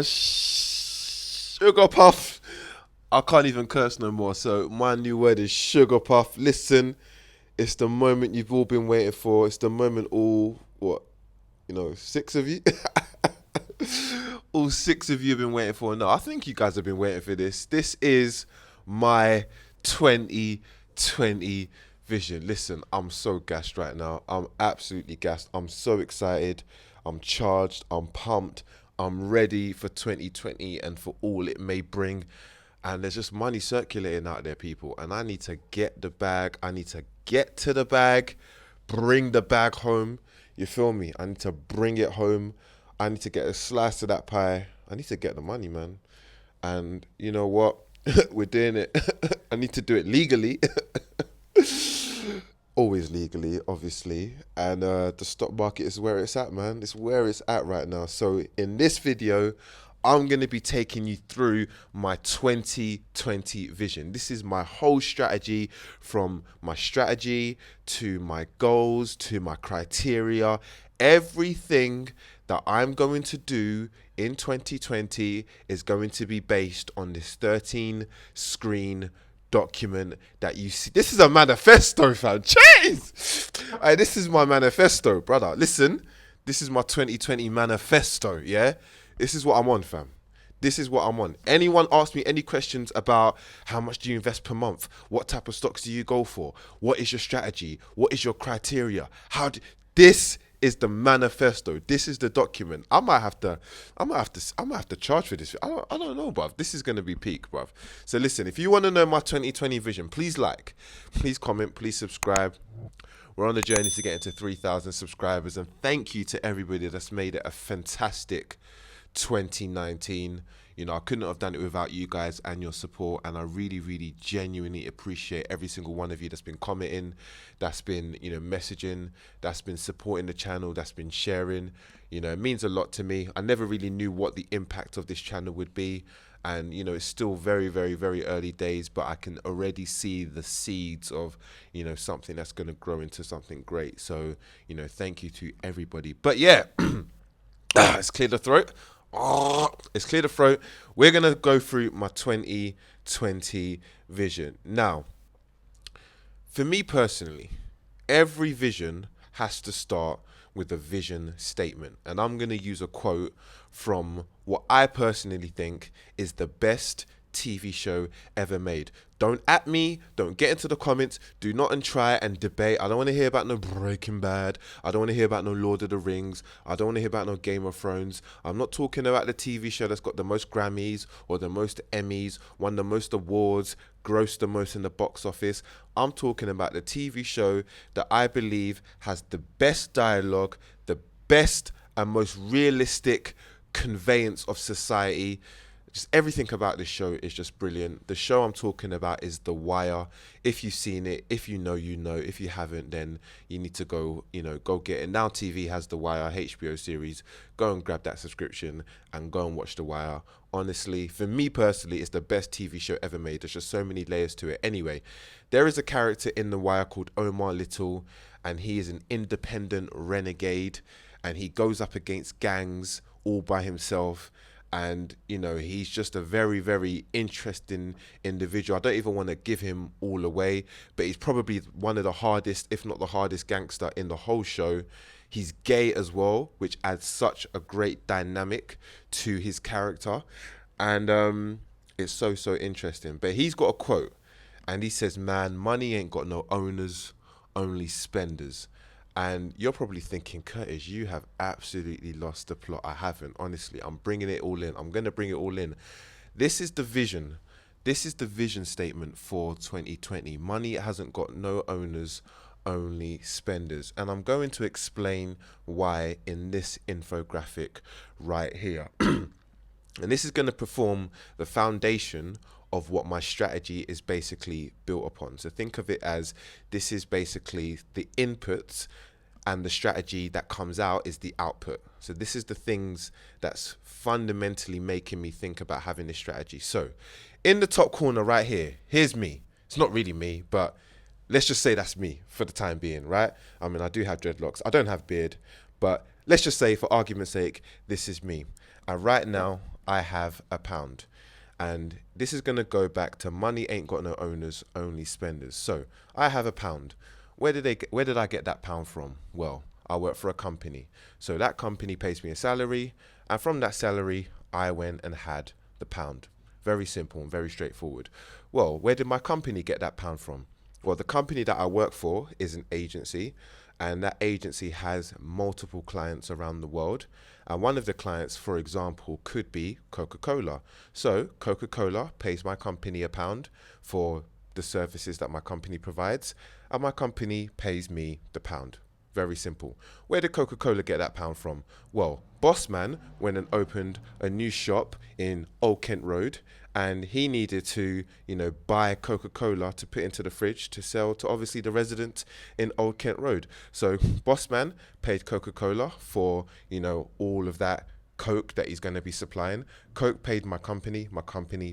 Sugar puff. I can't even curse no more. So my new word is sugar puff. Listen, it's the moment you've all been waiting for. It's the moment six of you, all six of you have been waiting for. No, I think you guys have been waiting for this. This is my 2020 vision. Listen, I'm so gassed right now. I'm absolutely gassed. I'm so excited. I'm charged. I'm pumped. I'm ready for 2020 and for all it may bring. And there's just money circulating out there, people. And I need to get the bag. I need to get to the bag, bring the bag home. You feel me? I need to bring it home. I need to get a slice of that pie. I need to get the money, man. And you know what? We're doing it. I need to do it legally. Always legally, obviously. And the stock market is where it's at, man. It's where it's at right now. So in this video, I'm going to be taking you through my 2020 vision. This is my whole strategy, from my strategy to my goals to my criteria. Everything that I'm going to do in 2020 is going to be based on this 13 screen document that you see. This is a manifesto, fam. Jeez! Hey, this is my manifesto, brother. Listen, this is my 2020 manifesto, yeah? This is what I'm on, fam. This is what I'm on. Anyone ask me any questions about how much do you invest per month? What type of stocks do you go for? What is your strategy? What is your criteria? This is the manifesto. This is the document. I might have to charge for this. I don't know, bruv. This is gonna be peak, bruv. So listen, if you want to know my 2020 vision, please like, please comment, please subscribe. We're on the journey to get into 3,000 subscribers, and thank you to everybody that's made it a fantastic 2019. You know, I couldn't have done it without you guys and your support, and I really, really genuinely appreciate every single one of you that's been commenting, that's been, messaging, that's been supporting the channel, that's been sharing. It means a lot to me. I never really knew what the impact of this channel would be, and it's still very, very, very early days, but I can already see the seeds of something that's going to grow into something great. So thank you to everybody. But yeah, let's clear the throat. It's clear the throat. We're going to go through my 2020 vision. Now, for me personally, every vision has to start with a vision statement. And I'm going to use a quote from what I personally think is the best TV show ever made. Don't at me, don't get into the comments, do not and try and debate. I don't want to hear about no Breaking Bad, I don't want to hear about no Lord of the Rings, I don't want to hear about no Game of Thrones. I'm not talking about the TV show that's got the most Grammys or the most Emmys, won the most awards, grossed the most in the box office. I'm talking about the TV show that I believe has the best dialogue, the best and most realistic conveyance of society. Just everything about this show is just brilliant. The show I'm talking about is The Wire. If you've seen it, if you know, you know. If you haven't, then you need to go get it. Now TV has The Wire, HBO series. Go and grab that subscription and go and watch The Wire. Honestly, for me personally, it's the best TV show ever made. There's just so many layers to it. Anyway, there is a character in The Wire called Omar Little, and he is an independent renegade, and he goes up against gangs all by himself. And he's just a very, very interesting individual. I don't even want to give him all away, but he's probably one of the hardest, if not the hardest gangster in the whole show. He's gay as well, which adds such a great dynamic to his character, and it's so interesting. But he's got a quote, and he says, "Man, money ain't got no owners, only spenders." And you're probably thinking, Curtis, you have absolutely lost the plot. I haven't. Honestly, I'm bringing it all in. I'm going to bring it all in. This is the vision. This is the vision statement for 2020. Money hasn't got no owners, only spenders. And I'm going to explain why in this infographic right here. And this is going to perform the foundation of what my strategy is basically built upon. So think of it as this is basically the inputs, and the strategy that comes out is the output. So this is the things that's fundamentally making me think about having this strategy. So in the top corner right here, here's me. It's not really me, but let's just say that's me for the time being, right? I mean, I do have dreadlocks. I don't have beard, but let's just say for argument's sake, this is me. And right now, I have a pound. And this is going to go back to money ain't got no owners, only spenders. So I have a pound. Where did I get that pound from? Well, I work for a company. So that company pays me a salary. And from that salary, I went and had the pound. Very simple and very straightforward. Well, where did my company get that pound from? Well, the company that I work for is an agency, and that agency has multiple clients around the world. And one of the clients, for example, could be Coca-Cola. So Coca-Cola pays my company a pound for the services that my company provides, and my company pays me the pound. Very simple. Where did Coca-Cola get that pound from? Well, Bossman went and opened a new shop in Old Kent Road, and he needed to, buy Coca-Cola to put into the fridge to sell to obviously the residents in Old Kent Road. So Bossman paid Coca-Cola for, all of that Coke that he's going to be supplying. Coke paid my company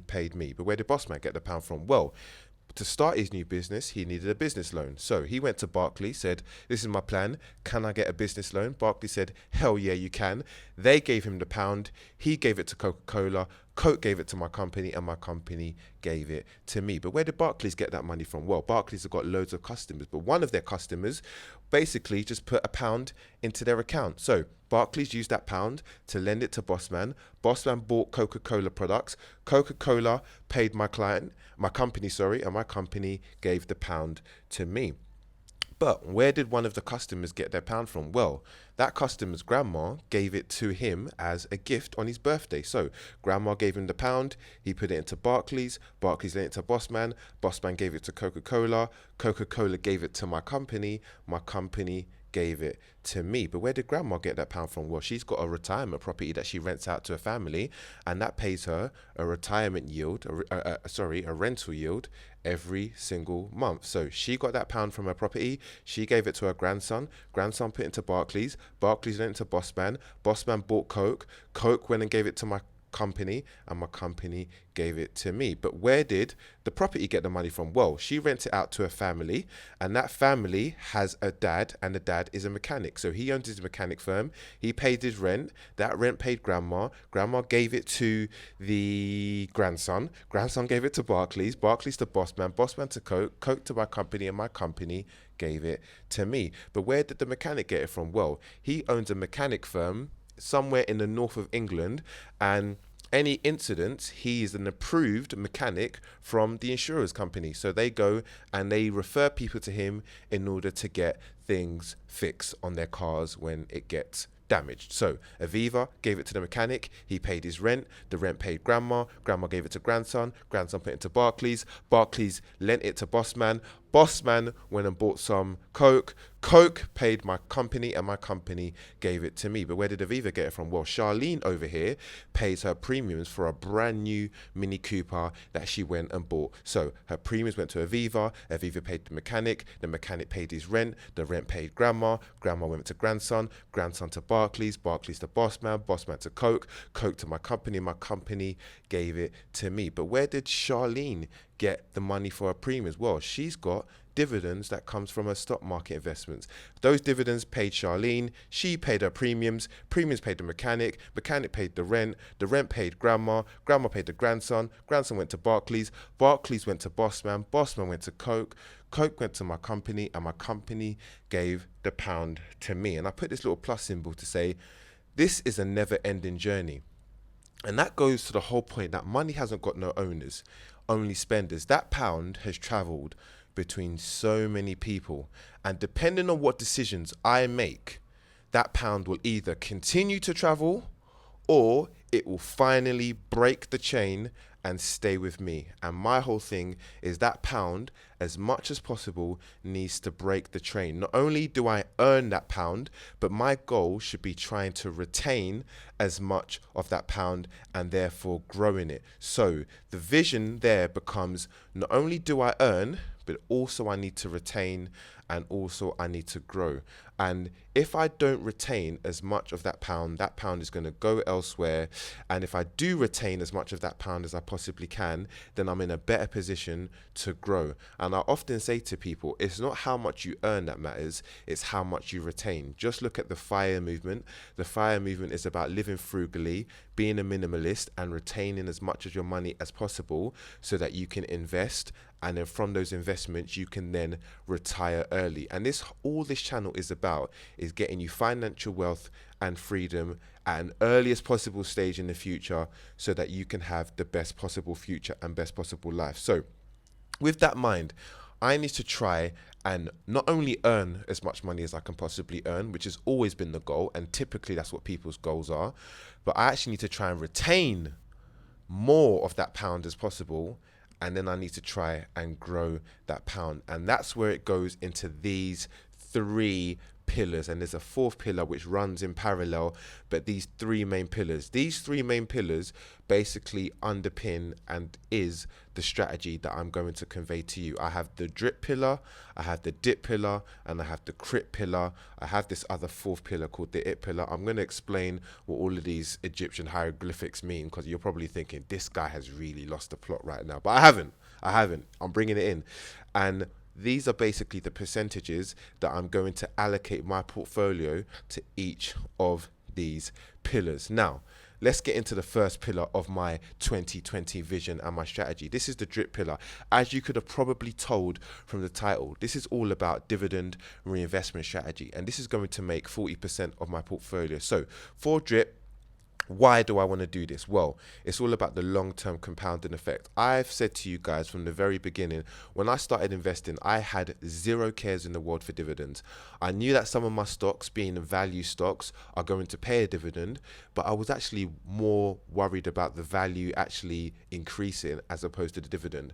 paid me. But where did Bossman get the pound from? Well, to start his new business, he needed a business loan. So he went to Barclays, said, this is my plan. Can I get a business loan? Barclays said, hell yeah, you can. They gave him the pound. He gave it to Coca-Cola. Coke gave it to my company, and my company gave it to me. But where did Barclays get that money from? Well, Barclays have got loads of customers, but one of their customers basically just put a pound into their account. So Barclays used that pound to lend it to Bossman. Bossman bought Coca-Cola products. Coca-Cola paid my company, and my company gave the pound to me. But where did one of the customers get their pound from? Well, that customer's grandma gave it to him as a gift on his birthday. So grandma gave him the pound, he put it into Barclays, Barclays lent it to Bossman, Bossman gave it to Coca-Cola, Coca-Cola gave it to my company gave it to me. But where did grandma get that pound from? Well, she's got a retirement property that she rents out to a family, and that pays her a retirement yield, a rental yield every single month. So she got that pound from her property, she gave it to her grandson put it into Barclays lent it to Bossman bought Coke went and gave it to my company, and my company gave it to me. But where did the property get the money from? Well, she rents it out to a family, and that family has a dad, and the dad is a mechanic. So he owns his mechanic firm, he paid his rent, that rent paid grandma gave it to the grandson gave it to Barclays to Bossman to Coke to my company, and my company gave it to me. But where did the mechanic get it from? Well, he owns a mechanic firm somewhere in the north of England, and any incidents, he is an approved mechanic from the insurance company. So they go and they refer people to him in order to get things fixed on their cars when it gets damaged. So Aviva gave it to the mechanic, he paid his rent, the rent paid grandma gave it to grandson put it into Barclays lent it to Bossman went and bought some Coke paid my company, and my company gave it to me. But where did Aviva get it from? Well, Charlene over here pays her premiums for a brand new Mini Cooper that she went and bought. So her premiums went to Aviva paid the mechanic paid his rent, the rent paid grandma went to grandson to Barclays to Bossman to Coke to my company gave it to me. But where did Charlene get the money for her premiums? Well, she's got dividends that comes from her stock market investments. Those dividends paid Charlene, she paid her premiums paid the mechanic paid the rent paid grandma paid the grandson went to Barclays went to Bossman went to Coke went to my company, and my company gave the pound to me. And I put this little plus symbol to say this is a never-ending journey. And that goes to the whole point that money hasn't got no owners, only spenders. That pound has traveled between so many people, and depending on what decisions I make, that pound will either continue to travel or it will finally break the chain and stay with me. And my whole thing is that pound, as much as possible, needs to break the train. Not only do I earn that pound, but my goal should be trying to retain as much of that pound and therefore growing it. So the vision there becomes, not only do I earn, but also I need to retain, and also I need to grow. And if I don't retain as much of that pound is going to go elsewhere. And if I do retain as much of that pound as I possibly can, then I'm in a better position to grow. And I often say to people, it's not how much you earn that matters, it's how much you retain. Just look at the FIRE movement. The FIRE movement is about living frugally, being a minimalist, and retaining as much of your money as possible so that you can invest, and then from those investments you can then retire early. And all this channel is about is getting you financial wealth and freedom at an earliest possible stage in the future so that you can have the best possible future and best possible life. So with that in mind, I need to try and not only earn as much money as I can possibly earn, which has always been the goal, and typically that's what people's goals are, but I actually need to try and retain more of that pound as possible, and then I need to try and grow that pound. And that's where it goes into these three pillars, and there's a fourth pillar which runs in parallel, but these three main pillars basically underpin and is the strategy that I'm going to convey to you. I have the drip pillar, I have the dip pillar, and I have the crit pillar. I have this other fourth pillar called the it pillar. I'm going to explain what all of these Egyptian hieroglyphics mean, because you're probably thinking this guy has really lost the plot right now, but I haven't. I'm bringing it in. And these are basically the percentages that I'm going to allocate my portfolio to each of these pillars. Now, let's get into the first pillar of my 2020 vision and my strategy. This is the drip pillar. As you could have probably told from the title, this is all about dividend reinvestment strategy, and this is going to make 40% of my portfolio. So for drip, why do I want to do this? Well, it's all about the long-term compounding effect. I've said to you guys from the very beginning, when I started investing, I had zero cares in the world for dividends. I knew that some of my stocks, being value stocks, are going to pay a dividend, but I was actually more worried about the value actually increasing as opposed to the dividend.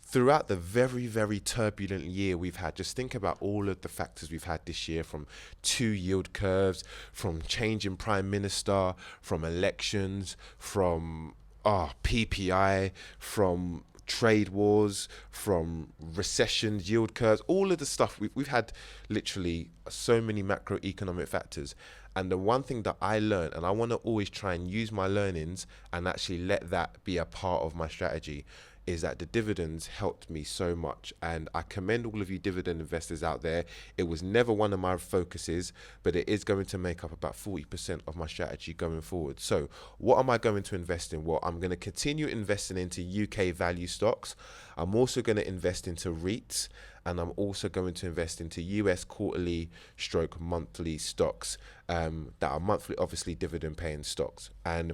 Throughout the very, very turbulent year we've had, just think about all of the factors we've had this year, from two yield curves, from changing prime minister, from elections, from PPI, from trade wars, from recessions, yield curves, all of the stuff. We've had literally so many macroeconomic factors. And the one thing that I learned, and I want to always try and use my learnings and actually let that be a part of my strategy, is that the dividends helped me so much. And I commend all of you dividend investors out there. It was never one of my focuses, but it is going to make up about 40% of my strategy going forward. So what am I going to invest in? Well, I'm going to continue investing into UK value stocks. I'm also going to invest into REITs, and I'm also going to invest into US quarterly stroke monthly stocks that are monthly, obviously dividend paying stocks. And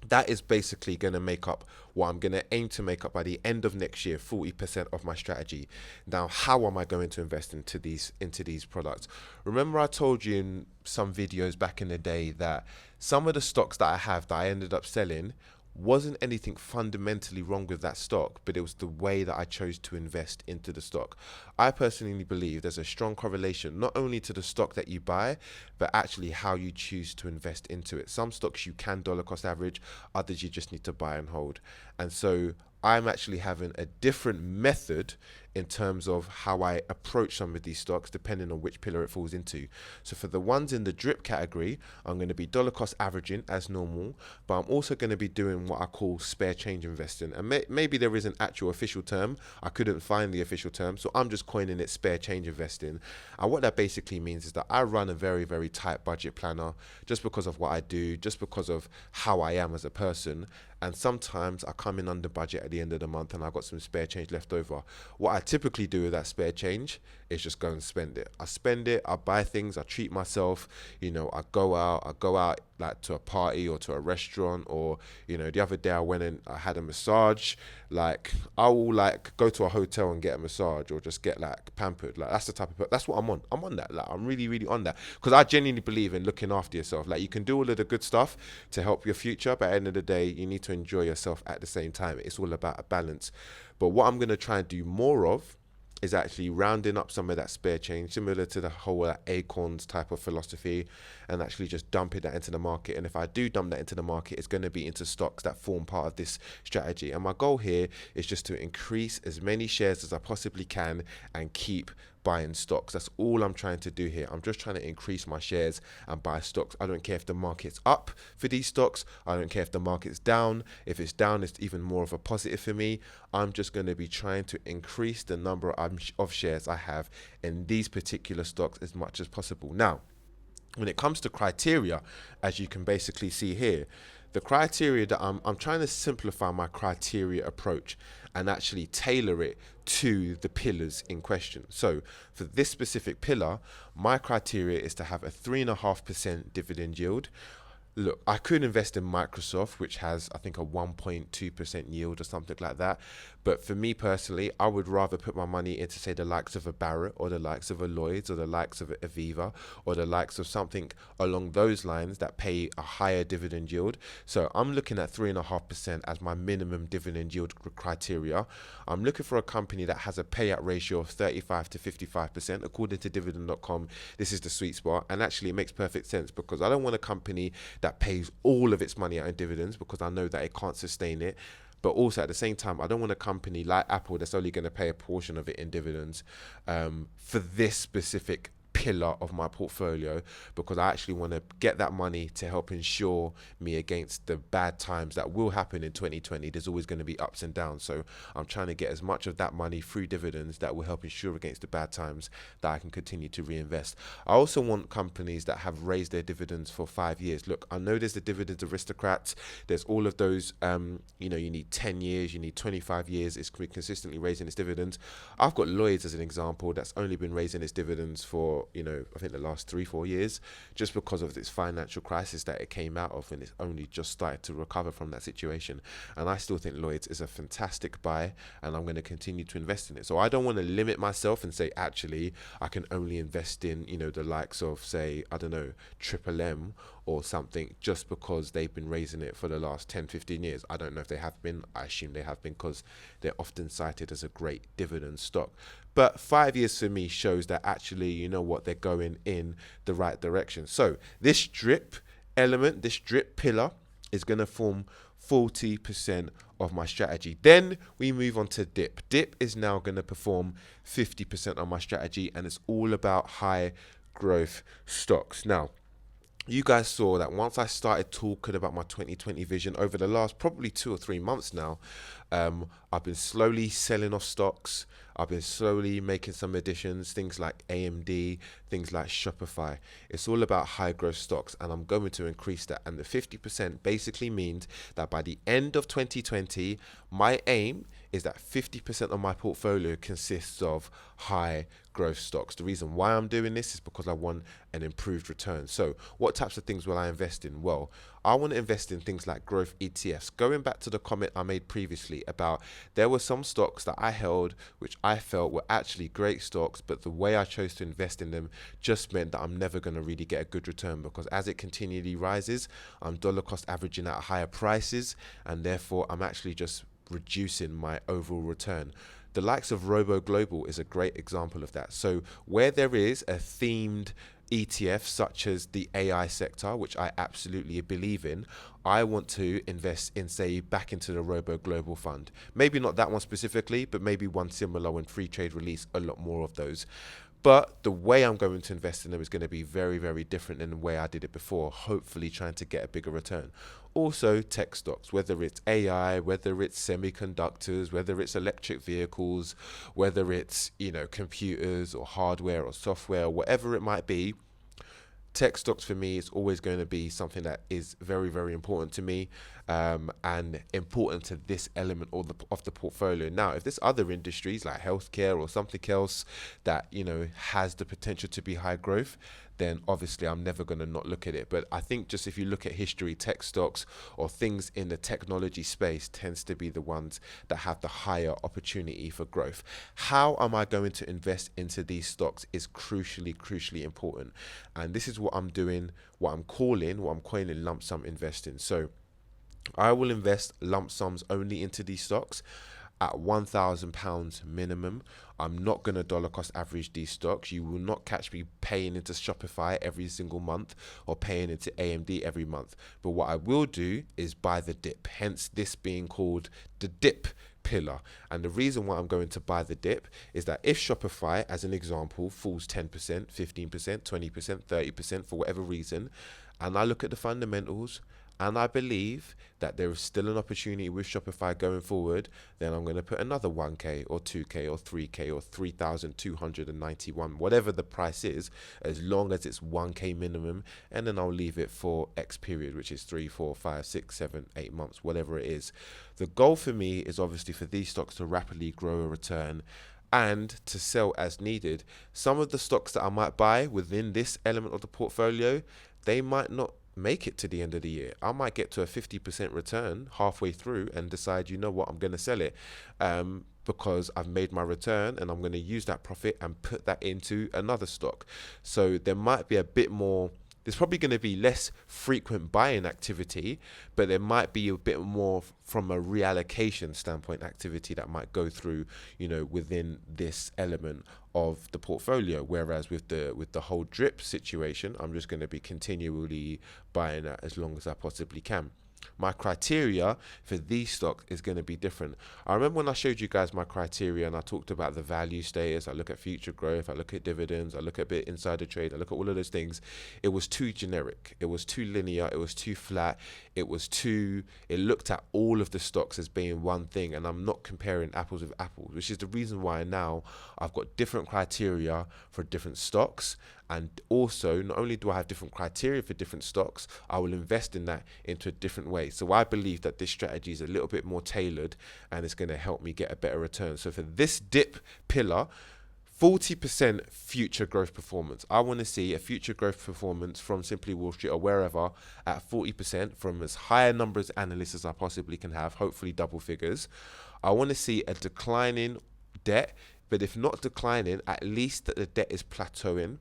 that is basically going to make up what I'm going to aim to make up by the end of next year, 40% of my strategy. Now, how am I going to invest into these products? Remember, I told you in some videos back in the day that some of the stocks that I have that I ended up selling wasn't anything fundamentally wrong with that stock, but it was the way that I chose to invest into the stock. I personally believe there's a strong correlation not only to the stock that you buy, but actually how you choose to invest into it. Some stocks you can dollar cost average, others you just need to buy and hold. And so I'm actually having a different method in terms of how I approach some of these stocks depending on which pillar it falls into. So for the ones in the drip category, I'm going to be dollar cost averaging as normal, but I'm also going to be doing what I call spare change investing. And maybe there is an actual official term. I couldn't find the official term, so I'm just coining it spare change investing. And what that basically means is that I run a very, very tight budget planner just because of what I do, just because of how I am as a person. And sometimes I come in under budget at the end of the month and I've got some spare change left over. What I typically do with that spare change is just go and spend it. I spend it, I buy things, I treat myself, I go out like to a party or to a restaurant, or, the other day I went and I had a massage. Like, I will go to a hotel and get a massage or just get pampered. Like, that's the type of, that's what I'm on. I'm on that. Like, I'm really, really on that, because I genuinely believe in looking after yourself. Like, you can do all of the good stuff to help your future, but at the end of the day, you need to enjoy yourself at the same time. It's all about a balance. But what I'm going to try and do more of is actually rounding up some of that spare change, similar to the whole acorns type of philosophy, and actually just dumping that into the market. And if I do dump that into the market, it's going to be into stocks that form part of this strategy. And my goal here is just to increase as many shares as I possibly can and keep buying stocks. That's all I'm trying to do here. I'm just trying to increase my shares and buy stocks. I don't care if the market's up for these stocks. I don't care if the market's down. If it's down, it's even more of a positive for me. I'm just going to be trying to increase the number of shares I have in these particular stocks as much as possible. Now, when it comes to criteria, as you can basically see here, the criteria that I'm trying to simplify my criteria approach and actually tailor it to the pillars in question. So for this specific pillar, my criteria is to have a 3.5% dividend yield. Look, I could invest in Microsoft, which has, I think, a 1.2% yield or something like that. But for me personally, I would rather put my money into, say, the likes of a Barrett or the likes of a Lloyd's or the likes of Aviva or the likes of something along those lines that pay a higher dividend yield. So I'm looking at 3.5% as my minimum dividend yield criteria. I'm looking for a company that has a payout ratio of 35 to 55%. According to dividend.com, this is the sweet spot. And actually, it makes perfect sense because I don't want a company that pays all of its money out in dividends because I know that it can't sustain it. But also at the same time, I don't want a company like Apple that's only going to pay a portion of it in dividends for this specific pillar of my portfolio, because I actually want to get that money to help insure me against the bad times that will happen in 2020. There's always going to be ups and downs. So I'm trying to get as much of that money through dividends that will help insure against the bad times that I can continue to reinvest. I also want companies that have raised their dividends for 5 years. Look, I know there's the dividends aristocrats. There's all of those, you need 10 years, you need 25 years. It's consistently raising its dividends. I've got Lloyd's as an example that's only been raising its dividends for, I think the last 3-4 years, just because of this financial crisis that it came out of, and it's only just started to recover from that situation. And I still think Lloyd's is a fantastic buy, and I'm going to continue to invest in it. So I don't want to limit myself and say, actually, I can only invest in, the likes of, say, I don't know, Triple M or something, just because they've been raising it for the last 10-15 years. I don't know if they have been. I assume they have been because they're often cited as a great dividend stock. But 5 years for me shows that actually, they're going in the right direction. So this drip element, this drip pillar is going to form 40% of my strategy. Then we move on to dip. Dip is now going to perform 50% of my strategy, and it's all about high growth stocks. Now, you guys saw that once I started talking about my 2020 vision over the last probably 2 or 3 months now, I've been slowly selling off stocks. I've been slowly making some additions, things like AMD, things like Shopify. It's all about high growth stocks, and I'm going to increase that. And the 50% basically means that by the end of 2020, my aim is that 50% of my portfolio consists of high growth stocks. The reason why I'm doing this is because I want an improved return. So what types of things will I invest in? Well, I want to invest in things like growth ETFs. Going back to the comment I made previously about there were some stocks that I held which I felt were actually great stocks, but the way I chose to invest in them just meant that I'm never going to really get a good return, because as it continually rises, I'm dollar cost averaging at higher prices, and therefore I'm actually just reducing my overall return. The likes of Robo Global is a great example of that. So where there is a themed ETF such as the AI sector, which I absolutely believe in, I want to invest in, say, back into the Robo Global Fund. Maybe not that one specifically, but maybe one similar when free trade release a lot more of those. But the way I'm going to invest in them is going to be very, very different than the way I did it before, hopefully trying to get a bigger return. Also, tech stocks, whether it's AI, whether it's semiconductors, whether it's electric vehicles, whether it's, computers or hardware or software, whatever it might be. Tech stocks for me is always going to be something that is very, very important to me, and important to this element of the portfolio. Now, if there's other industries like healthcare or something else that, has the potential to be high growth, then obviously I'm never going to not look at it. But I think just if you look at history, tech stocks or things in the technology space tends to be the ones that have the higher opportunity for growth. How am I going to invest into these stocks is crucially important. And this is what I'm doing, what I'm coining lump sum investing. So I will invest lump sums only into these stocks. at £1,000 minimum. I'm not going to dollar cost average these stocks. You will not catch me paying into Shopify every single month or paying into AMD every month. But what I will do is buy the dip, hence this being called the dip pillar. And the reason why I'm going to buy the dip is that if Shopify, as an example, falls 10%, 15%, 20%, 30% for whatever reason, and I look at the fundamentals, and I believe that there is still an opportunity with Shopify going forward, then I'm going to put another 1K or 2K or 3K or 3,291, whatever the price is, as long as it's 1K minimum, and then I'll leave it for X period, which is 3, 4, 5, 6, 7, 8 months, whatever it is. The goal for me is obviously for these stocks to rapidly grow a return and to sell as needed. Some of the stocks that I might buy within this element of the portfolio, they might not make it to the end of the year. I might get to a 50% return halfway through and decide, you know what, I'm going to sell it because I've made my return, and I'm going to use that profit and put that into another stock. So there might be a bit more, there's probably going to be less frequent buying activity, but there might be a bit more from a reallocation standpoint activity that might go through, within this element of the portfolio. Whereas with the whole drip situation, I'm just going to be continually buying that as long as I possibly can. My criteria for these stocks is going to be different. I remember when I showed you guys my criteria and I talked about the value status, I look at future growth, I look at dividends, I look at a bit insider trade, I look at all of those things. It was too generic. It was too linear. It was too flat. It looked at all of the stocks as being one thing, and I'm not comparing apples with apples, which is the reason why now I've got different criteria for different stocks. And also, not only do I have different criteria for different stocks, I will invest in that into a different way. So I believe that this strategy is a little bit more tailored and it's going to help me get a better return. So for this dip pillar, 40% future growth performance. I want to see a future growth performance from Simply Wall Street or wherever at 40% from as high a number as analysts as I possibly can have, hopefully double figures. I want to see a declining debt, but if not declining, at least that the debt is plateauing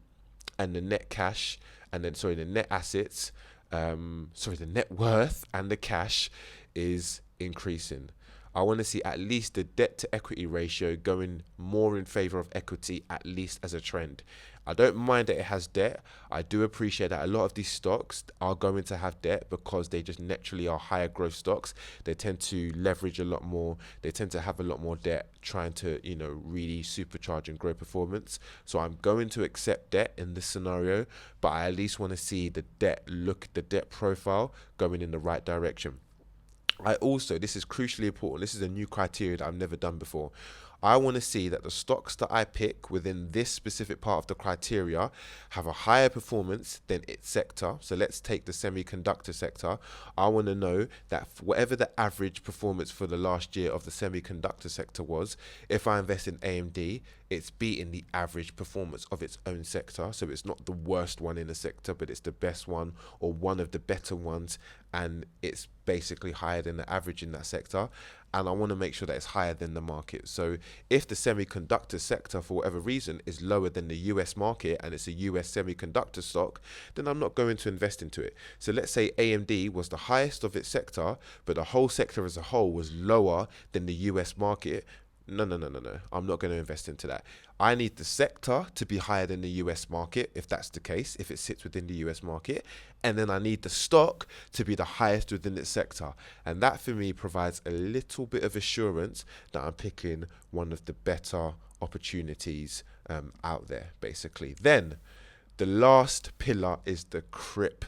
and the net cash, the net assets, the net worth and the cash is increasing. I want to see at least the debt to equity ratio going more in favor of equity, at least as a trend. I don't mind that it has debt. I do appreciate that a lot of these stocks are going to have debt because they just naturally are higher growth stocks. They tend to leverage a lot more. They tend to have a lot more debt trying to, really supercharge and grow performance. So I'm going to accept debt in this scenario, but I at least want to see the debt profile going in the right direction. This is crucially important. This is a new criteria that I've never done before. I want to see that the stocks that I pick within this specific part of the criteria have a higher performance than its sector. So let's take the semiconductor sector. I want to know that whatever the average performance for the last year of the semiconductor sector was, if I invest in AMD, it's beating the average performance of its own sector. So it's not the worst one in the sector, but it's the best one or one of the better ones, and it's basically higher than the average in that sector. And I want to make sure that it's higher than the market. So if the semiconductor sector, for whatever reason, is lower than the US market and it's a US semiconductor stock, then I'm not going to invest into it. So let's say AMD was the highest of its sector, but the whole sector as a whole was lower than the US market. No. I'm not going to invest into that. I need the sector to be higher than the US market, if that's the case, if it sits within the US market. And then I need the stock to be the highest within its sector. And that for me provides a little bit of assurance that I'm picking one of the better opportunities out there, basically. Then the last pillar is the CRIP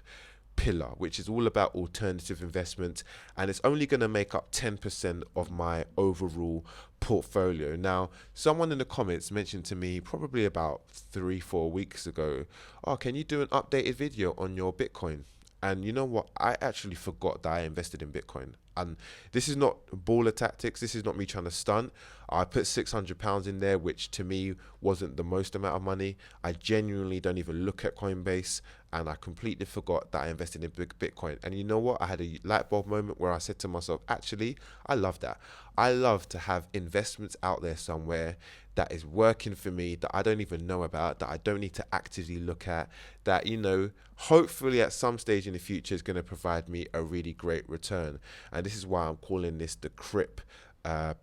pillar, which is all about alternative investment, and it's only going to make up 10% of my overall portfolio. Now, someone in the comments mentioned to me probably about 3-4 weeks ago, oh, can you do an updated video on your Bitcoin? And you know what? I actually forgot that I invested in Bitcoin. And this is not baller tactics. This is not me trying to stunt. I put £600 in there, which to me wasn't the most amount of money. I genuinely don't even look at Coinbase, and I completely forgot that I invested in Bitcoin. And you know what? I had a light bulb moment where I said to myself, actually, I love that. I love to have investments out there somewhere that is working for me, that I don't even know about, that I don't need to actively look at, that, hopefully at some stage in the future is going to provide me a really great return. And this is why I'm calling this the CRIP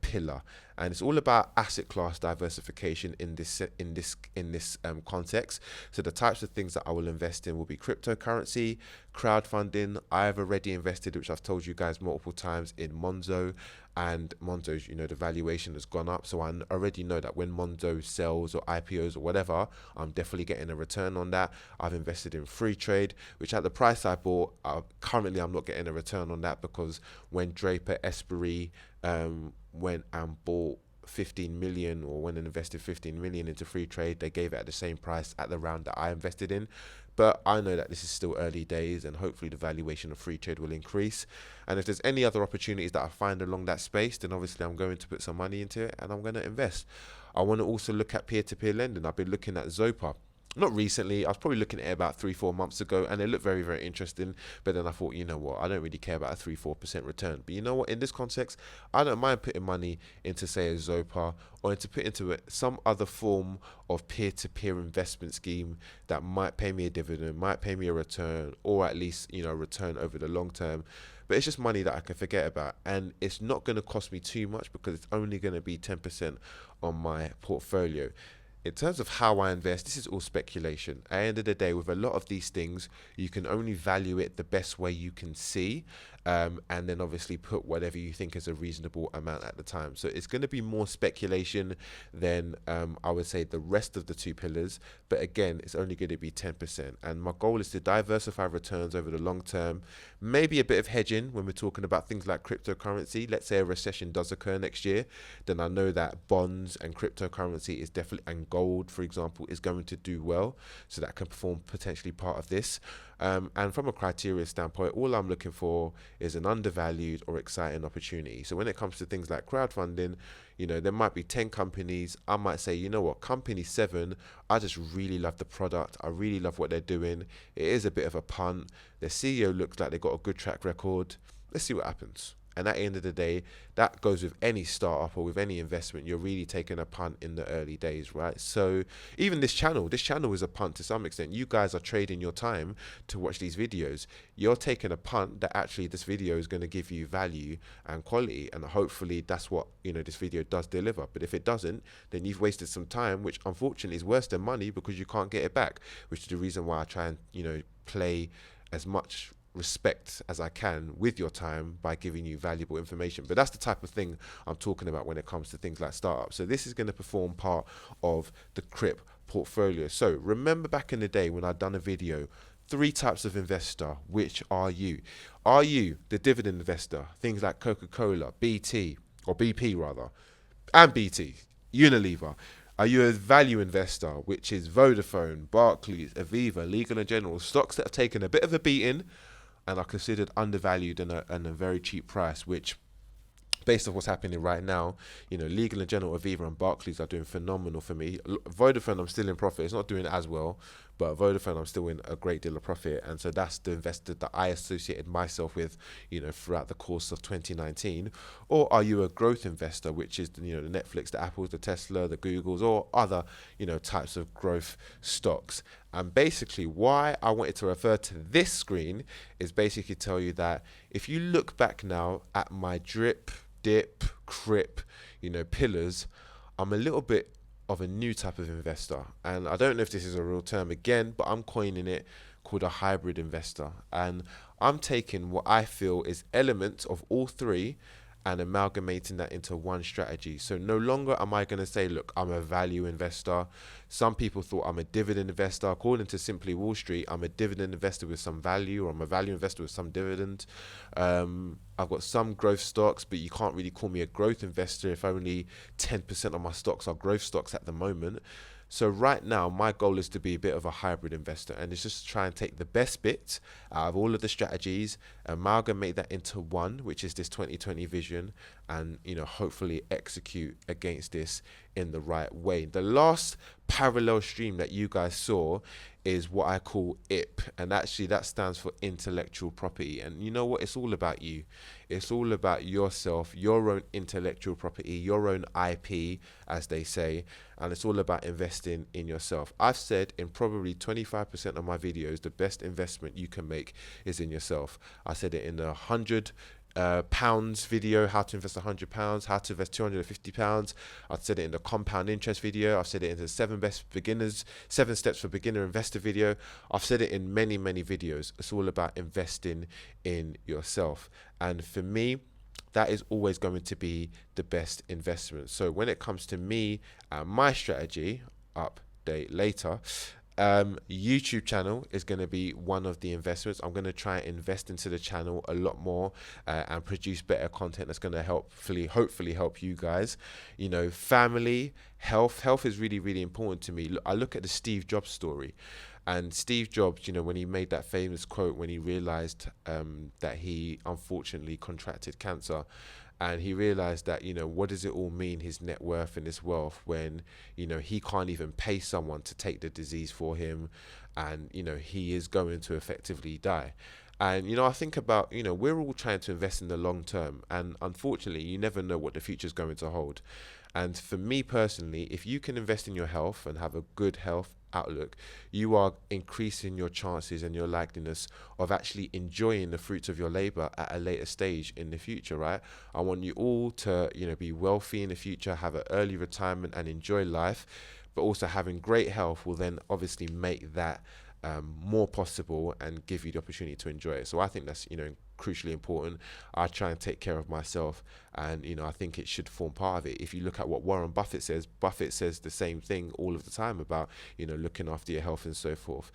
pillar, and it's all about asset class diversification in this context. So the types of things that I will invest in will be cryptocurrency, crowdfunding. I have already invested, which I've told you guys multiple times, in Monzo, and Monzo's, the valuation has gone up, so I already know that when Monzo sells or IPOs or whatever, I'm definitely getting a return on that. I've invested in free trade, which at the price I bought, currently I'm not getting a return on that, because when Draper Esprit went and bought 15 million, or when and invested 15 million into free trade, they gave it at the same price at the round that I invested in. But I know that this is still early days, and hopefully the valuation of free trade will increase. And if there's any other opportunities that I find along that space, then obviously I'm going to put some money into it and I'm going to invest. I want to also look at peer-to-peer lending. I've been looking at Zopa. Not recently, I was probably looking at it about 3-4 months ago, and it looked very, very interesting. But then I thought, you know what, I don't really care about a 3-4% return. But you know what, in this context, I don't mind putting money into, say, a Zopa, or into put into it some other form of peer-to-peer investment scheme that might pay me a dividend, might pay me a return, or at least, a return over the long term. But it's just money that I can forget about, and it's not going to cost me too much, because it's only going to be 10% on my portfolio. In terms of how I invest, this is all speculation. At the end of the day, with a lot of these things, you can only value it the best way you can see, and then obviously put whatever you think is a reasonable amount at the time. So it's going to be more speculation than I would say the rest of the two pillars. But again, it's only going to be 10%. And my goal is to diversify returns over the long term. Maybe a bit of hedging when we're talking about things like cryptocurrency. Let's say a recession does occur next year, then I know that bonds and cryptocurrency is definitely, and gold, for example, is going to do well. So that can perform potentially part of this. And from a criteria standpoint, all I'm looking for is an undervalued or exciting opportunity. So when it comes to things like crowdfunding, there might be 10 companies. I might say, you know what, company 7, I just really love the product. I really love what they're doing. It is a bit of a punt. Their CEO looks like they've got a good track record. Let's see what happens. And at the end of the day, that goes with any startup or with any investment. You're really taking a punt in the early days, right? So even this channel is a punt to some extent. You guys are trading your time to watch these videos. You're taking a punt that actually this video is going to give you value and quality. And hopefully that's what, this video does deliver. But if it doesn't, then you've wasted some time, which unfortunately is worse than money, because you can't get it back, which is the reason why I try and, play as much respect as I can with your time by giving you valuable information. But that's the type of thing I'm talking about when it comes to things like startups. So this is going to perform part of the CRIP portfolio. So remember back in the day when I'd done a video, 3 types of investor. Which are you? Are you the dividend investor? Things like Coca-Cola, BT, or BP rather, and BT, Unilever. Are you a value investor, which is Vodafone, Barclays, Aviva, Legal and General, stocks that have taken a bit of a beating and are considered undervalued and a very cheap price, which, based on what's happening right now, Legal and General, Aviva and Barclays are doing phenomenal for me. Vodafone, I'm still in profit. It's not doing as well, but Vodafone, I'm still in a great deal of profit. And so that's the investor that I associated myself with, throughout the course of 2019. Or are you a growth investor, which is, the Netflix, the Apples, the Tesla, the Googles, or other, types of growth stocks? And basically why I wanted to refer to this screen is basically tell you that if you look back now at my drip, dip, crip, pillars, I'm a little bit of a new type of investor. And I don't know if this is a real term again, but I'm coining it, called a hybrid investor. And I'm taking what I feel is elements of all 3 and amalgamating that into one strategy. So no longer am I going to say, look, I'm a value investor. Some people thought I'm a dividend investor. According to Simply Wall Street, I'm a dividend investor with some value, or I'm a value investor with some dividend. I've got some growth stocks, but you can't really call me a growth investor if only 10% of my stocks are growth stocks at the moment. So right now, my goal is to be a bit of a hybrid investor, and it's just to try and take the best bits out of all of the strategies, amalgamate that into one, which is this 2020 vision, and hopefully execute against this in the right way. The last parallel stream that you guys saw is what I call IP, and actually that stands for intellectual property. And you know what? It's all about you. It's all about yourself, your own intellectual property, your own IP, as they say, and it's all about investing in yourself. I've said in probably 25% of my videos, the best investment you can make is in yourself. I said it in 100 pounds video, how to invest £100, how to invest £250. I've said it in the compound interest video. I've said it in the 7 steps for beginner investor video. I've said it in many videos. It's all about investing in yourself, and for me, that is always going to be the best investment. So when it comes to me and my strategy, update later, YouTube channel is going to be one of the investments. I'm going to try and invest into the channel a lot more, and produce better content that's going to hopefully help you guys. You know, family, health is really important to me. I look at the Steve Jobs story. And Steve Jobs, you know, when he made that famous quote, when he realized that he unfortunately contracted cancer, and he realized that, you know, what does it all mean, his net worth and his wealth, when, you know, he can't even pay someone to take the disease for him, and, you know, he is going to effectively die. And, you know, I think about, you know, we're all trying to invest in the long term, and unfortunately, you never know what the future is going to hold. And for me personally, if you can invest in your health and have a good health outlook, you are increasing your chances and your likeliness of actually enjoying the fruits of your labor at a later stage in the future, right? I want you all to, you know, be wealthy in the future, have an early retirement and enjoy life, but also having great health will then obviously make that more possible and give you the opportunity to enjoy it. So I think that's, you know, crucially important. I try and take care of myself, and, you know, I think it should form part of it. If you look at what Warren Buffett says the same thing all of the time about, you know, looking after your health and so forth.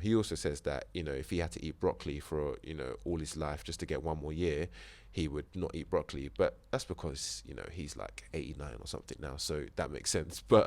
He also says that, you know, if he had to eat broccoli for, you know, all his life just to get one more year, he would not eat broccoli. But that's because, you know, he's like 89 or something now, so that makes sense. But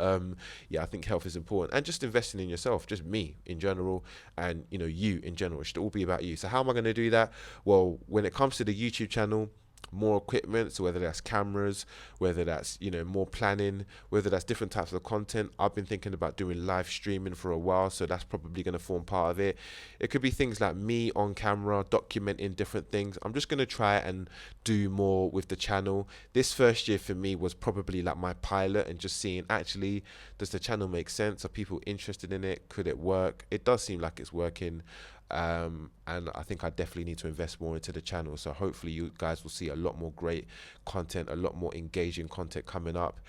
yeah, I think health is important, and just investing in yourself, just me in general, and, you know, you in general. It should all be about you. So how am I going to do that? Well, when it comes to the YouTube channel, more equipment, so whether that's cameras, whether that's, you know, more planning, whether that's different types of content. I've been thinking about doing live streaming for a while, so that's probably going to form part of it. It could be things like me on camera documenting different things. I'm just going to try and do more with the channel. This first year for me was probably like my pilot, and just seeing, actually, does the channel make sense? Are people interested in it? Could it work? It does seem like it's working. And I think I definitely need to invest more into the channel, so hopefully you guys will see a lot more great content, a lot more engaging content coming up.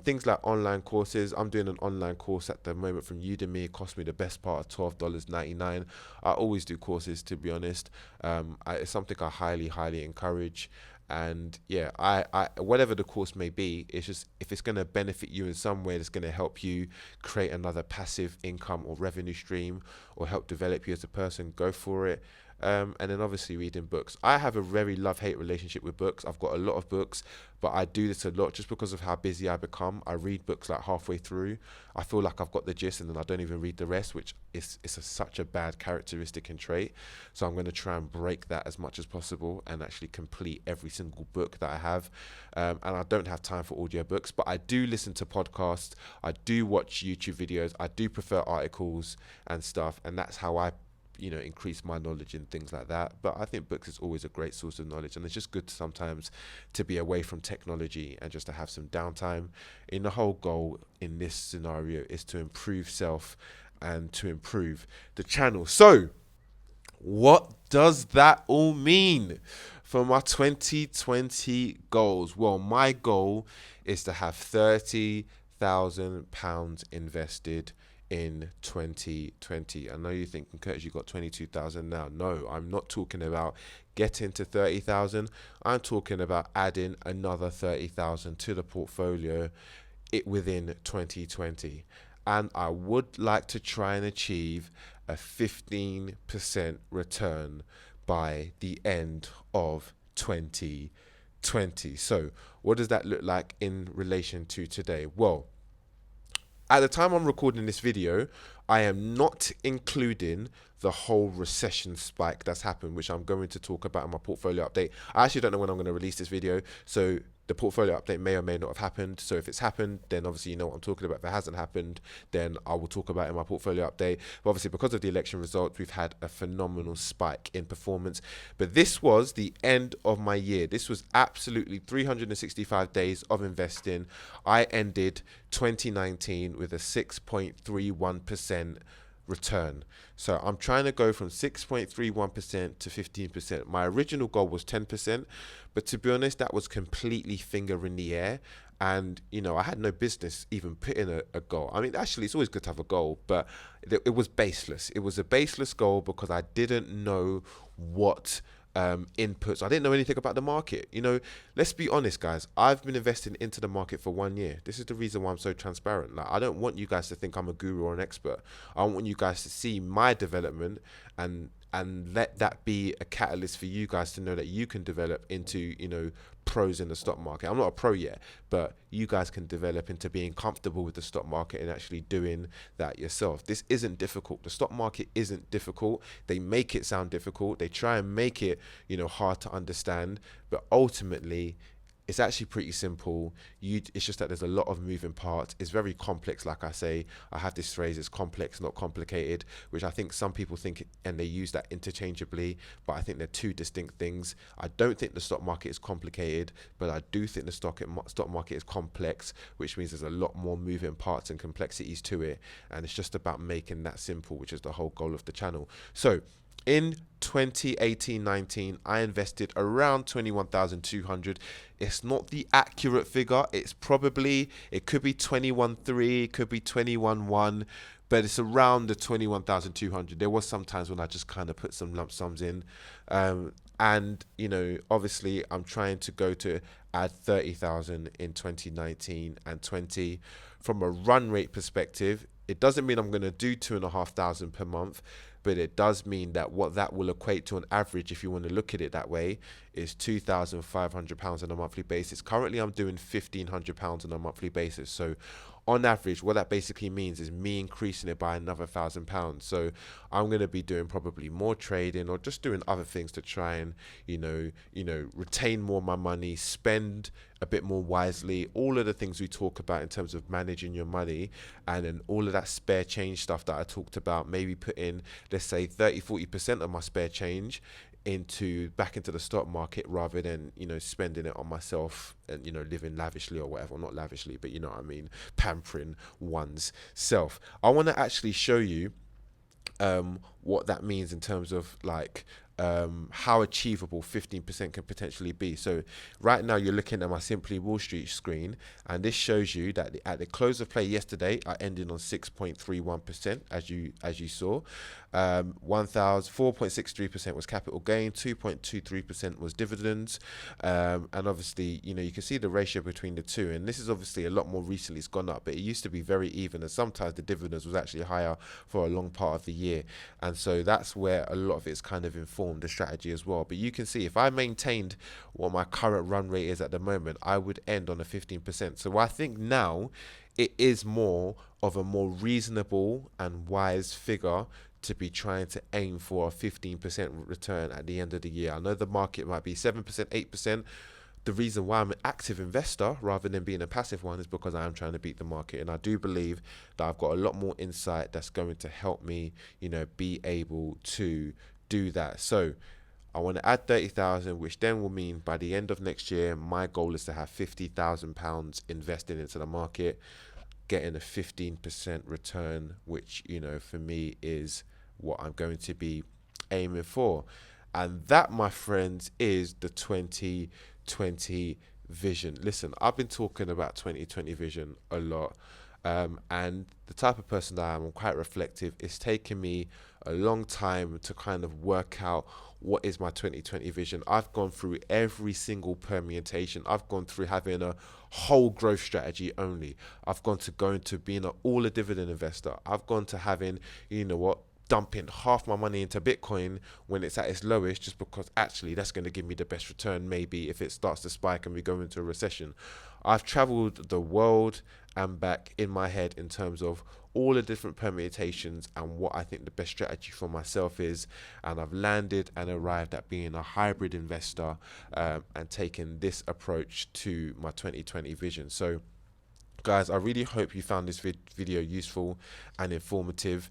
Things like online courses. I'm doing an online course at the moment from Udemy. It cost me the best part of $12.99. I always do courses, to be honest. It's something I highly encourage. And yeah, I whatever the course may be, it's just, if it's going to benefit you in some way, that's going to help you create another passive income or revenue stream, or help develop you as a person, go for it. And then obviously reading books. I have a very love-hate relationship with books. I've got a lot of books, but I do this a lot just because of how busy I become. I read books like halfway through. I feel like I've got the gist, and then I don't even read the rest, which is such a bad characteristic and trait. So I'm going to try and break that as much as possible and actually complete every single book that I have. And I don't have time for audiobooks, but I do listen to podcasts. I do watch YouTube videos. I do prefer articles and stuff, and that's how I, you know, increase my knowledge and things like that. But I think books is always a great source of knowledge, and it's just good sometimes to be away from technology and just to have some downtime. And the whole goal in this scenario is to improve self and to improve the channel. So what does that all mean for my 2020 goals? Well, my goal is to have £30,000 invested in 2020. I know you're thinking, Curtis, you got 22,000 now. No, I'm not talking about getting to 30,000. I'm talking about adding another 30,000 to the portfolio within 2020. And I would like to try and achieve a 15% return by the end of 2020. So what does that look like in relation to today? Well, at the time I'm recording this video, I am not including the whole recession spike that's happened, which I'm going to talk about in my portfolio update. I actually don't know when I'm going to release this video, so the portfolio update may or may not have happened. So if it's happened, then obviously you know what I'm talking about. If it hasn't happened, then I will talk about it in my portfolio update. But obviously, because of the election results, we've had a phenomenal spike in performance. But this was the end of my year. This was absolutely 365 days of investing. I ended 2019 with a 6.31% return. So I'm trying to go from 6.31% to 15%. My original goal was 10%, but to be honest, that was completely finger in the air. And, I had no business even putting a goal. I mean, actually, it's always good to have a goal, but it was baseless. It was a baseless goal because I didn't know what inputs. I didn't know anything about the market. Let's be honest, guys. I've been investing into the market for 1 year. This is the reason why I'm so transparent. Like, I don't want you guys to think I'm a guru or an expert. I want you guys to see my development and let that be a catalyst for you guys to know that you can develop into, pros in the stock market. I'm not a pro yet, but you guys can develop into being comfortable with the stock market and actually doing that yourself. This isn't difficult. The stock market isn't difficult. They make it sound difficult. They try and make it, hard to understand, but ultimately it's actually pretty simple. It's just that there's a lot of moving parts. It's very complex. Like I say, I have this phrase, it's complex, not complicated, which I think some people think, and they use that interchangeably, but I think they're two distinct things. I don't think the stock market is complicated, but I do think the stock market is complex, which means there's a lot more moving parts and complexities to it. And it's just about making that simple, which is the whole goal of the channel. So in 2018-19, I invested around 21,200. It's not the accurate figure. It could be 21.3, it could be 21.1, but it's around the 21,200. There was some times when I just kind of put some lump sums in. And, obviously I'm trying to go to add 30,000 in 2019 and 20. From a run rate perspective, it doesn't mean I'm going to do 2,500 per month, but it does mean that what that will equate to on average, if you want to look at it that way, is £2,500 on a monthly basis. Currently, I'm doing £1,500 on a monthly basis. So on average, what that basically means is me increasing it by another £1,000. So I'm going to be doing probably more trading or just doing other things to try and, retain more of my money, spend a bit more wisely, all of the things we talk about in terms of managing your money, and then all of that spare change stuff that I talked about, maybe put in, let's say 30-40% of my spare change back into the stock market rather than spending it on myself and living lavishly or whatever. Not lavishly, but what I mean, pampering one's self. I want to actually show you what that means in terms of how achievable 15% can potentially be. So right now you're looking at my Simply Wall Street screen, and this shows you that at the close of play yesterday, I ended on 6.31%, as you saw. 4.63% was capital gain, 2.23% was dividends, and obviously you can see the ratio between the two, and this is obviously a lot more recently. It's gone up, but it used to be very even, and sometimes the dividends was actually higher for a long part of the year, and so that's where a lot of it's kind of informed the strategy as well. But you can see if I maintained what my current run rate is at the moment, I would end on a 15%. So I think now it is more of a more reasonable and wise figure to be trying to aim for a 15% return at the end of the year. I know the market might be 7%, 8%. The reason why I'm an active investor rather than being a passive one is because I am trying to beat the market. And I do believe that I've got a lot more insight that's going to help me, be able to do that. So I want to add 30,000, which then will mean by the end of next year, my goal is to have £50,000 invested into the market, getting a 15% return, which, for me is what I'm going to be aiming for. And that, my friends, is the 2020 vision. Listen, I've been talking about 2020 vision a lot. And the type of person that I am, I'm quite reflective. It's taken me a long time to kind of work out what is my 2020 vision. I've gone through every single permutation. I've gone through having a whole growth strategy only. I've gone to going to being an all a dividend investor. I've gone to having, dumping half my money into Bitcoin when it's at its lowest, just because actually that's going to give me the best return maybe if it starts to spike and we go into a recession. I've traveled the world and back in my head in terms of all the different permutations and what I think the best strategy for myself is, and I've landed and arrived at being a hybrid investor and taking this approach to my 2020 vision. So guys, I really hope you found this video useful and informative.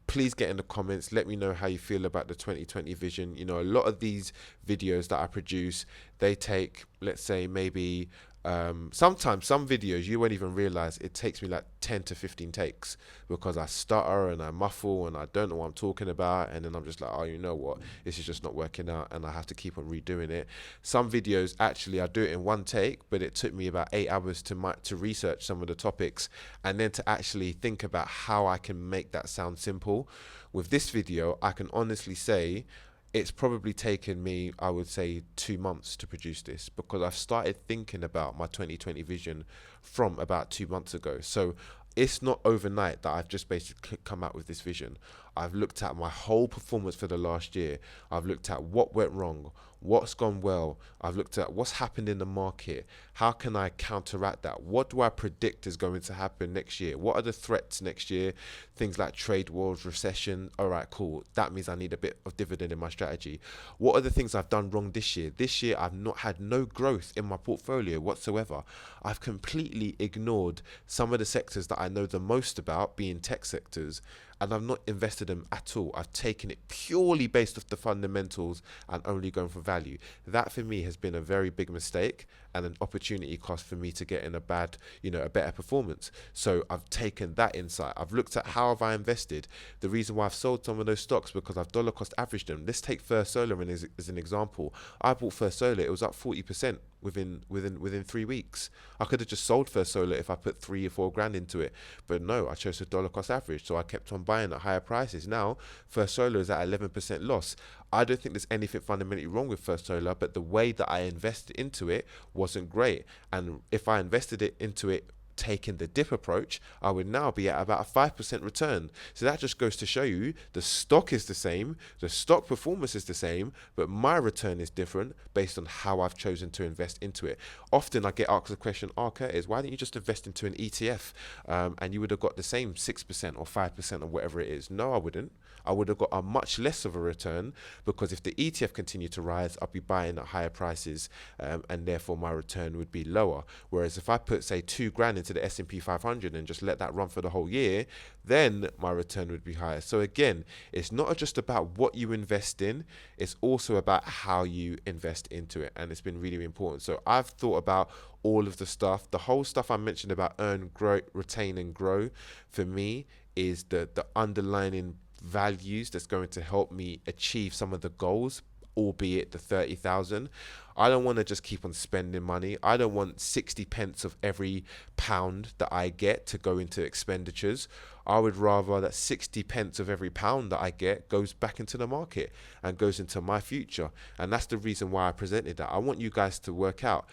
Please get in the comments, let me know how you feel about the 2020 vision. A lot of these videos that I produce, they take, let's say, maybe Sometimes some videos you won't even realize it takes me like 10 to 15 takes because I stutter and I muffle and I don't know what I'm talking about, and then I'm just like, oh, you know what, this is just not working out, and I have to keep on redoing it. Some videos actually I do it in one take, but it took me about 8 hours to research some of the topics and then to actually think about how I can make that sound simple. With this video, I can honestly say it's probably taken me, I would say, 2 months to produce this because I've started thinking about my 2020 vision from about 2 months ago. So it's not overnight that I've just basically come out with this vision. I've looked at my whole performance for the last year. I've looked at what went wrong, what's gone well. I've looked at what's happened in the market. How can I counteract that? What do I predict is going to happen next year? What are the threats next year? Things like trade wars, recession. All right, cool. That means I need a bit of dividend in my strategy. What are the things I've done wrong this year? This year, I've not had no growth in my portfolio whatsoever. I've completely ignored some of the sectors that I know the most about, being tech sectors, and I've not invested them at all. I've taken it purely based off the fundamentals and only going for value. That for me has been a very big mistake and an opportunity cost for me to get in a better performance. So I've taken that insight. I've looked at how have I invested. The reason why I've sold some of those stocks because I've dollar cost averaged them. Let's take First Solar as an example. I bought First Solar, it was up 40% within 3 weeks. I could have just sold First Solar if I put 3 or 4 grand into it, but no, I chose a dollar cost average, so I kept on buying at higher prices. Now First Solar is at 11% loss. I don't think there's anything fundamentally wrong with First Solar, but the way that I invested into it wasn't great, and if I invested it into it taking the dip approach, I would now be at about a 5% return. So that just goes to show you the stock is the same, the stock performance is the same, but my return is different based on how I've chosen to invest into it. Often I get asked the question, Curtis, why don't you just invest into an ETF and you would have got the same 6% or 5% or whatever it is? No, I wouldn't. I would have got a much less of a return because if the ETF continued to rise, I'd be buying at higher prices and therefore my return would be lower. Whereas if I put, say, 2 grand into the S&P 500 and just let that run for the whole year, then my return would be higher. So again, it's not just about what you invest in, it's also about how you invest into it. And it's been really important. So I've thought about all of the stuff, the whole stuff I mentioned about earn, grow, retain and grow, for me is the underlining values that's going to help me achieve some of the goals, albeit the 30,000. I don't want to just keep on spending money. I don't want 60 pence of every pound that I get to go into expenditures. I would rather that 60 pence of every pound that I get goes back into the market and goes into my future. And that's the reason why I presented that. I want you guys to work out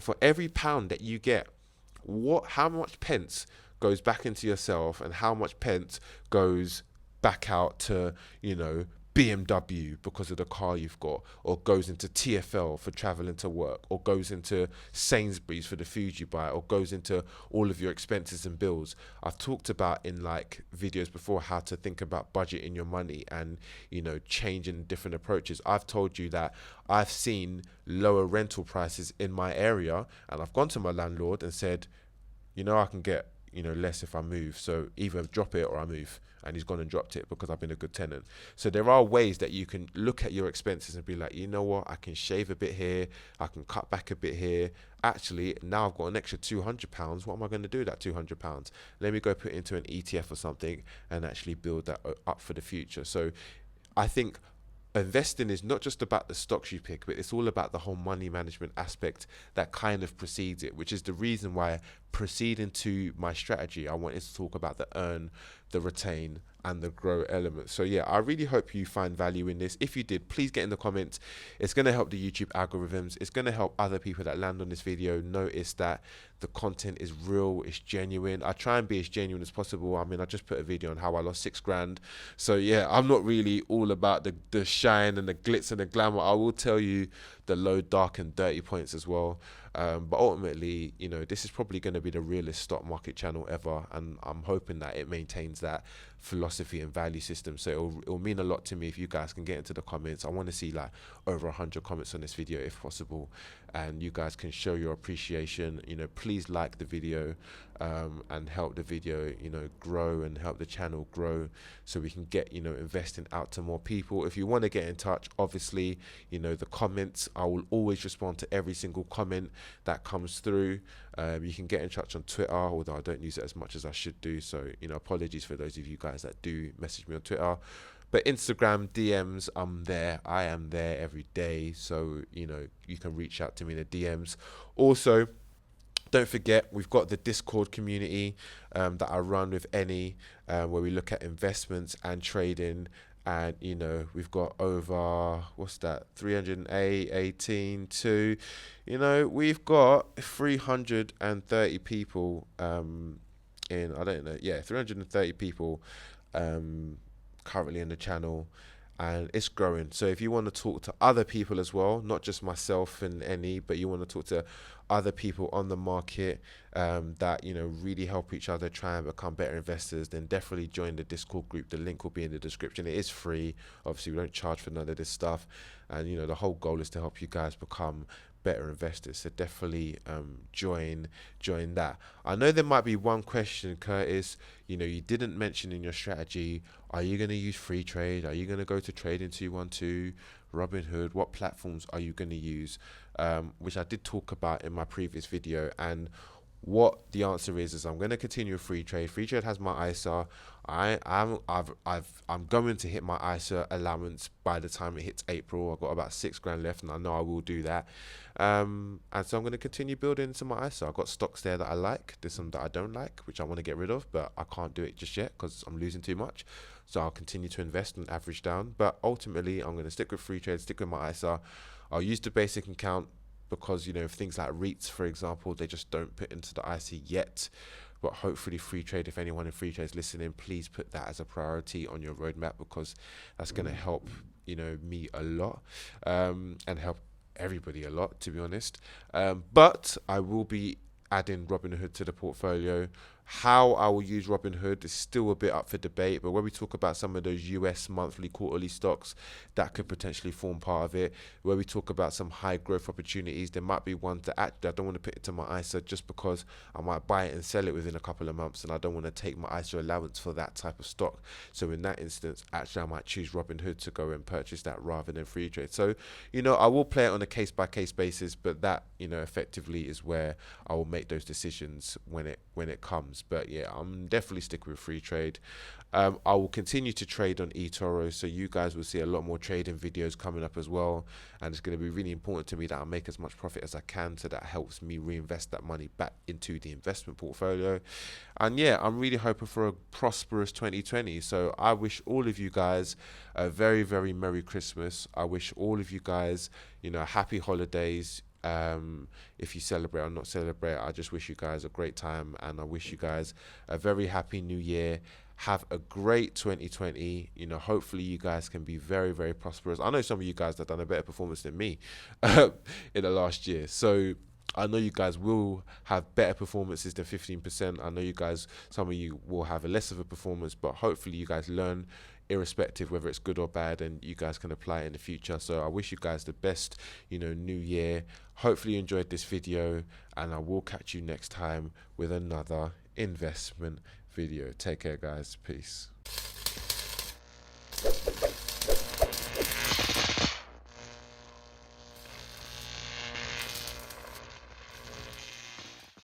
for every pound that you get, how much pence goes back into yourself and how much pence goes back out to, BMW because of the car you've got, or goes into TFL for traveling to work, or goes into Sainsbury's for the food you buy, or goes into all of your expenses and bills. I've talked about in like videos before how to think about budgeting your money and changing different approaches. I've told you that I've seen lower rental prices in my area and I've gone to my landlord and said, I can get less if I move, so either drop it or I move. And he's gone and dropped it because I've been a good tenant. So there are ways that you can look at your expenses and be like, you know what, I can shave a bit here, I can cut back a bit here. Actually, now I've got an extra £200. What am I going to do with that £200? Let me go put it into an ETF or something and actually build that up for the future. So I think investing is not just about the stocks you pick, but it's all about the whole money management aspect that kind of precedes it, which is the reason why proceeding to my strategy, I wanted to talk about the earn, the retain and the grow element. So yeah, I really hope you find value in this. If you did, please get in the comments. It's going to help the YouTube algorithms. It's going to help other people that land on this video notice that the content is real, it's genuine. I try and be as genuine as possible. I mean, I just put a video on how I lost 6 grand. So yeah, I'm not really all about the shine and the glitz and the glamour. I will tell you the low, dark and dirty points as well. But ultimately, this is probably going to be the realest stock market channel ever, and I'm hoping that it maintains that philosophy and value system. So it'll mean a lot to me if you guys can get into the comments. I want to see like over 100 comments on this video if possible, and you guys can show your appreciation. Please like the video and help the video grow and help the channel grow so we can get investing out to more people. If you want to get in touch, obviously the comments, I will always respond to every single comment. that comes through. You can get in touch on Twitter, although I don't use it as much as I should do, so apologies for those of you guys that do message me on Twitter. But Instagram DMs, I'm there. I am there every day, so you can reach out to me in the DMs. Also, don't forget, we've got the Discord community that I run with Any, where we look at investments and trading. And we've got over 318 to we've got 330 people in, I don't know, 330 people currently in the channel, and it's growing. So if you want to talk to other people as well, not just myself and Any, but you want to talk to other people on the market that really help each other try and become better investors, then definitely join the Discord group. The link will be in the description. It is free. Obviously, we don't charge for none of this stuff, and the whole goal is to help you guys become better investors. So definitely join that. I know there might be one question, Curtis, you didn't mention in your strategy, are you going to use free trade? Are you going to go to Trading 212, Robinhood? What platforms are you going to use? Which I did talk about in my previous video, and what the answer is I'm going to continue free trade. Free trade has my ISA. I'm going to hit my ISA allowance by the time it hits April. I've got about £6,000 left, and I know I will do that. And so I'm going to continue building into my ISA. I've got stocks there that I like. There's some that I don't like, which I want to get rid of, but I can't do it just yet because I'm losing too much. So I'll continue to invest and average down. But ultimately, I'm going to stick with free trade, stick with my ISA. I'll use the basic account because things like REITs, for example, they just don't put into the ISA yet. But hopefully free trade, if anyone in free trade is listening, please put that as a priority on your roadmap, because that's going to help me a lot, and help everybody a lot, to be honest. But I will be adding Robinhood to the portfolio. How I will use Robinhood is still a bit up for debate, but when we talk about some of those US monthly, quarterly stocks, that could potentially form part of it. Where we talk about some high growth opportunities, there might be ones that actually I don't want to put into my ISA just because I might buy it and sell it within a couple of months, and I don't want to take my ISA allowance for that type of stock. So in that instance, actually I might choose Robinhood to go and purchase that rather than free trade. So I will play it on a case by case basis, but that effectively is where I will make those decisions when it comes. But yeah, I'm definitely sticking with free trade. I will continue to trade on eToro, so you guys will see a lot more trading videos coming up as well, and it's going to be really important to me that I make as much profit as I can, so that helps me reinvest that money back into the investment portfolio. And yeah, I'm really hoping for a prosperous 2020. So I wish all of you guys a very, very Merry Christmas. I wish all of you guys happy holidays. If you celebrate or not celebrate, I just wish you guys a great time, and I wish you guys a very happy new year. Have a great 2020. Hopefully you guys can be very, very prosperous. I know some of you guys have done a better performance than me in the last year, so I know you guys will have better performances than 15%. I know some of you will have a less of a performance, but hopefully you guys learn irrespective whether it's good or bad, and you guys can apply it in the future. So I wish you guys the best new year. Hopefully you enjoyed this video, and I will catch you next time with another investment video. Take care, guys. Peace.